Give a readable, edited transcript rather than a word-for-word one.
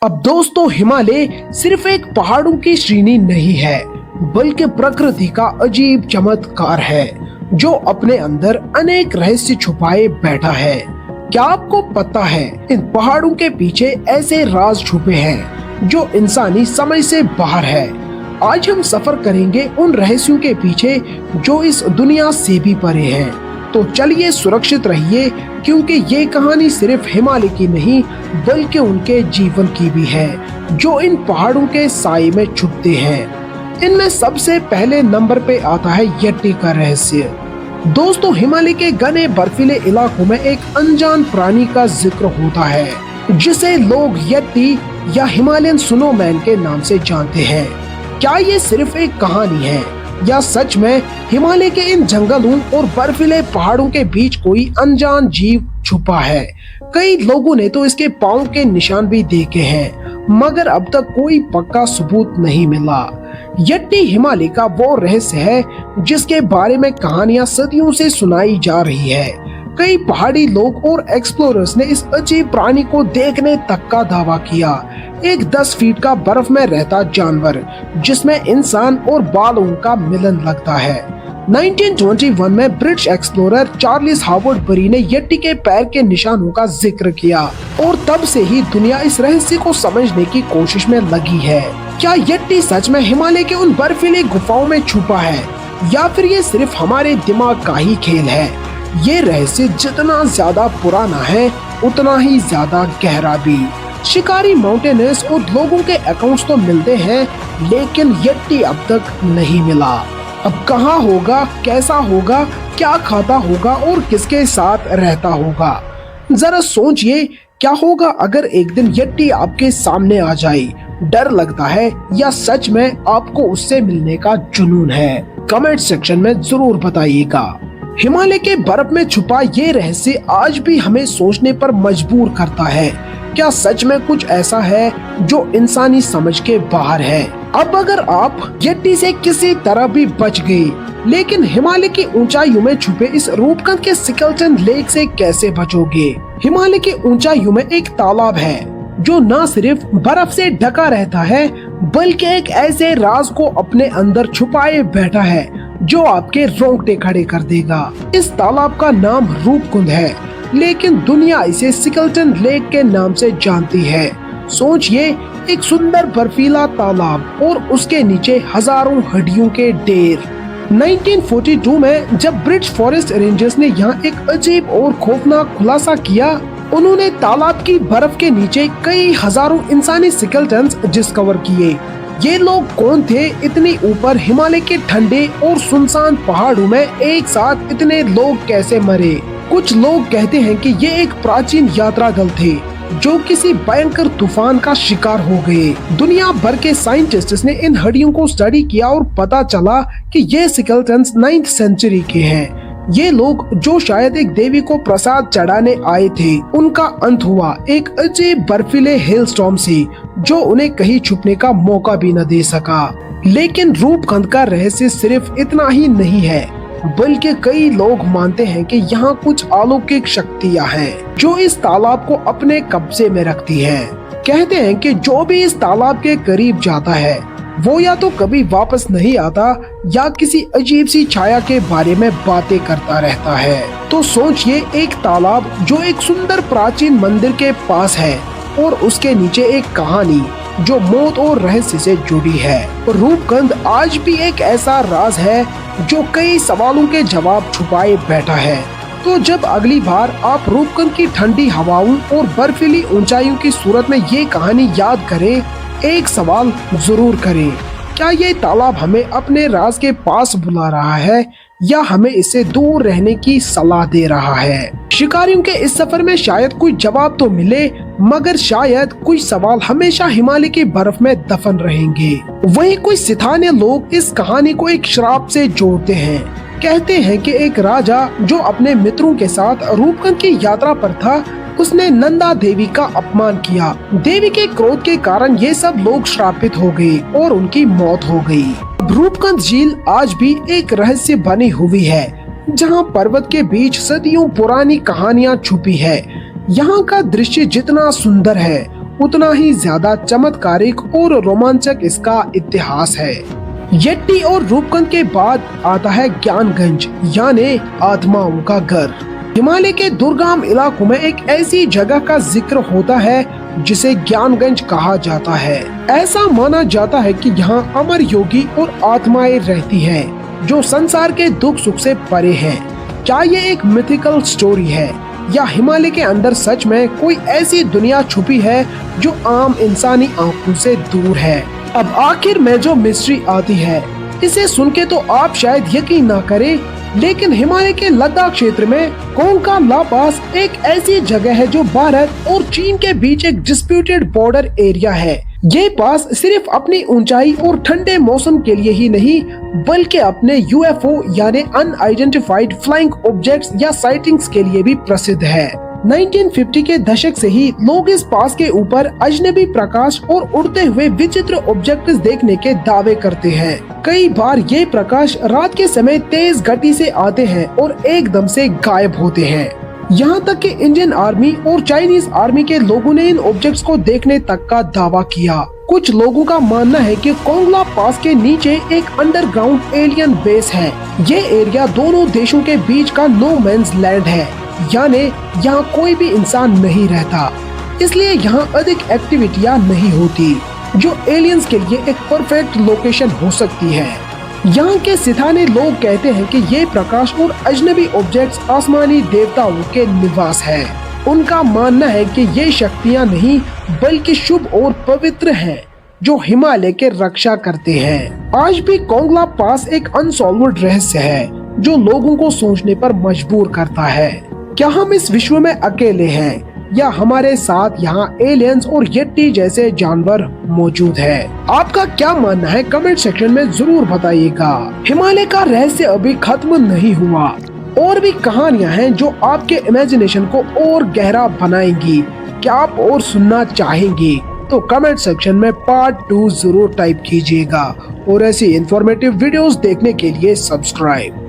अब दोस्तों, हिमालय सिर्फ एक पहाड़ों की श्रेणी नहीं है, बल्कि प्रकृति का अजीब चमत्कार है जो अपने अंदर अनेक रहस्य छुपाए बैठा है। क्या आपको पता है, इन पहाड़ों के पीछे ऐसे राज छुपे हैं जो इंसानी समझ से बाहर है। आज हम सफर करेंगे उन रहस्यों के पीछे जो इस दुनिया से भी परे हैं। तो चलिए सुरक्षित रहिए, क्योंकि ये कहानी सिर्फ हिमालय की नहीं बल्कि उनके जीवन की भी है जो इन पहाड़ों के साए में छुपते हैं। इनमें सबसे पहले नंबर पे आता है यट्टी का रहस्य। दोस्तों, हिमालय के घने बर्फीले इलाकों में एक अनजान प्राणी का जिक्र होता है जिसे लोग यट्टी या हिमालयन स्नोमैन के नाम से जानते हैं। क्या ये सिर्फ एक कहानी है या सच में हिमालय के इन जंगलों और बर्फीले पहाड़ों के बीच कोई अनजान जीव छुपा है? कई लोगों ने तो इसके पांव के निशान भी देखे हैं, मगर अब तक कोई पक्का सबूत नहीं मिला। यट्टी हिमालय का वो रहस्य है जिसके बारे में कहानियां सदियों से सुनाई जा रही है। कई पहाड़ी लोग और एक्सप्लोरर्स ने इस अजीब प्राणी को देखने तक का दावा किया। एक 10 फीट का बर्फ में रहता जानवर जिसमें इंसान और बालों का मिलन लगता है। 1921 में ब्रिटिश एक्सप्लोरर चार्ल्स हावर्ड बरी ने यट्टी के पैर के निशानों का जिक्र किया और तब से ही दुनिया इस रहस्य को समझने की कोशिश में लगी है। क्या यट्टी सच में हिमालय के उन बर्फीली गुफाओं में छुपा है या फिर ये सिर्फ हमारे दिमाग का ही खेल है? ये रहस्य जितना ज्यादा पुराना है उतना ही ज्यादा गहरा भी। शिकारी, माउंटेनर्स और लोगों के अकाउंट्स तो मिलते हैं, लेकिन यट्टी अब तक नहीं मिला। अब कहाँ होगा, कैसा होगा, क्या खाता होगा और किसके साथ रहता होगा? जरा सोचिए, क्या होगा अगर एक दिन यट्टी आपके सामने आ जाए? डर लगता है या सच में आपको उससे मिलने का जुनून है? कमेंट सेक्शन में जरूर बताइएगा। हिमालय के बर्फ में छुपा ये रहस्य आज भी हमें सोचने पर मजबूर करता है। क्या सच में कुछ ऐसा है जो इंसानी समझ के बाहर है? अब अगर आप यट्टी से किसी तरह भी बच गए, लेकिन हिमालय की ऊंचाइयों में छुपे इस रूपकुंड के स्केलेटन लेक से कैसे बचोगे? हिमालय की ऊंचाइयों में एक तालाब है जो न सिर्फ बर्फ से ढका रहता है बल्कि एक ऐसे राज को अपने अंदर छुपाए बैठा है जो आपके रोंगटे खड़े कर देगा। इस तालाब का नाम रूपकुंड है, लेकिन दुनिया इसे स्केलेटन लेक के नाम से जानती है। सोचिए, एक सुंदर बर्फीला तालाब और उसके नीचे हजारों हड्डियों के ढेर। 1942 में जब ब्रिटिश फॉरेस्ट रेंजर्स ने यहाँ एक अजीब और खौफनाक खुलासा किया, उन्होंने तालाब की बर्फ के नीचे कई हजारों इंसानी स्केलेटन्स डिस्कवर किए। ये लोग कौन थे? इतनी ऊपर हिमालय के ठंडे और सुनसान पहाड़ों में एक साथ इतने लोग कैसे मरे? कुछ लोग कहते हैं कि ये एक प्राचीन यात्रा दल थे जो किसी भयंकर तूफान का शिकार हो गए। दुनिया भर के साइंटिस्ट्स ने इन हड्डियों को स्टडी किया और पता चला कि ये स्केलेटन्स 9th सेंचुरी के हैं। ये लोग जो शायद एक देवी को प्रसाद चढ़ाने आए थे, उनका अंत हुआ एक अजीब बर्फीले हेल स्टॉर्म से जो उन्हें कहीं छुपने का मौका भी न दे सका। लेकिन रूपकुंड का रहस्य सिर्फ इतना ही नहीं है, बल्कि कई लोग मानते हैं कि यहाँ कुछ अलौकिक शक्तियाँ हैं जो इस तालाब को अपने कब्जे में रखती हैं। कहते हैं कि जो भी इस तालाब के करीब जाता है वो या तो कभी वापस नहीं आता या किसी अजीब सी छाया के बारे में बातें करता रहता है। तो सोचिए, एक तालाब जो एक सुंदर प्राचीन मंदिर के पास है और उसके नीचे एक कहानी जो मौत और रहस्य से जुड़ी है। रूपकुंड आज भी एक ऐसा राज है जो कई सवालों के जवाब छुपाए बैठा है। तो जब अगली बार आप रूपकुंड की ठंडी हवाओं और बर्फीली ऊंचाइयों की सूरत में ये कहानी याद करें, एक सवाल जरूर करें, क्या ये तालाब हमें अपने राज के पास बुला रहा है या हमें इससे दूर रहने की सलाह दे रहा है? शिकारियों के इस सफर में शायद कोई जवाब तो मिले, मगर शायद कुछ सवाल हमेशा हिमालय की बर्फ में दफन रहेंगे। वहीं कुछ स्थानीय लोग इस कहानी को एक श्राप से जोड़ते हैं। कहते हैं कि एक राजा जो अपने मित्रों के साथ रूपकुंड की यात्रा पर था, उसने नंदा देवी का अपमान किया। देवी के क्रोध के कारण ये सब लोग श्रापित हो गए और उनकी मौत हो गई। रूपकुंड झील आज भी एक रहस्य बनी हुई है, जहां पर्वत के बीच सदियों पुरानी कहानियां छुपी है। यहाँ का दृश्य जितना सुंदर है उतना ही ज्यादा चमत्कारिक और रोमांचक इसका इतिहास है। येट्टी और रूपकुंड के बाद आता है ज्ञानगंज, यानी आत्माओं का घर। हिमालय के दुर्गम इलाकों में एक ऐसी जगह का जिक्र होता है जिसे ज्ञानगंज कहा जाता है। ऐसा माना जाता है कि यहाँ अमर योगी और आत्माएं रहती हैं, जो संसार के दुख सुख से परे हैं। चाहे ये एक मिथिकल स्टोरी है या हिमालय के अंदर सच में कोई ऐसी दुनिया छुपी है जो आम इंसानी आंखों से दूर है। अब आखिर में जो मिस्ट्री आती है, इसे सुन के तो आप शायद यकीन ना करें, लेकिन हिमालय के लद्दाख क्षेत्र में कोंगका ला पास एक ऐसी जगह है जो भारत और चीन के बीच एक डिस्प्यूटेड बॉर्डर एरिया है। ये पास सिर्फ अपनी ऊंचाई और ठंडे मौसम के लिए ही नहीं, बल्कि अपने यूएफओ यानी अनआइडेंटिफाइड फ्लाइंग ऑब्जेक्ट्स या साइटिंग्स के लिए भी प्रसिद्ध है। 1950 के दशक से ही लोग इस पास के ऊपर अजनबी प्रकाश और उड़ते हुए विचित्र ऑब्जेक्ट्स देखने के दावे करते हैं। कई बार ये प्रकाश रात के समय तेज गति से आते हैं और एकदम से गायब होते हैं। यहाँ तक कि इंडियन आर्मी और चाइनीज आर्मी के लोगों ने इन ऑब्जेक्ट्स को देखने तक का दावा किया। कुछ लोगों का मानना है कि कोंगला पास के नीचे एक अंडरग्राउंड एलियन बेस है। ये एरिया दोनों देशों के बीच का नो मैन्स लैंड है, यानी यहाँ कोई भी इंसान नहीं रहता, इसलिए यहाँ अधिक एक्टिविटियाँ नहीं होती, जो एलियंस के लिए एक परफेक्ट लोकेशन हो सकती है। यहाँ के सिताने लोग कहते हैं कि ये प्रकाश और अजनबी ऑब्जेक्ट्स आसमानी देवताओं के निवास है। उनका मानना है कि ये शक्तियाँ नहीं बल्कि शुभ और पवित्र हैं, जो हिमालय के रक्षा करते हैं। आज भी कोंगला पास एक अनसॉल्व्ड रहस्य है जो लोगों को सोचने पर मजबूर करता है। क्या हम इस विश्व में अकेले हैं या हमारे साथ यहाँ एलियंस और येट्टी जैसे जानवर मौजूद है? आपका क्या मानना है कमेंट सेक्शन में जरूर बताइएगा। हिमालय का रहस्य अभी खत्म नहीं हुआ, और भी कहानियाँ हैं जो आपके इमेजिनेशन को और गहरा बनाएंगी। क्या आप और सुनना चाहेंगे तो कमेंट सेक्शन में पार्ट 2 जरूर टाइप कीजिएगा, और ऐसी इंफॉर्मेटिव वीडियोस देखने के लिए सब्सक्राइब।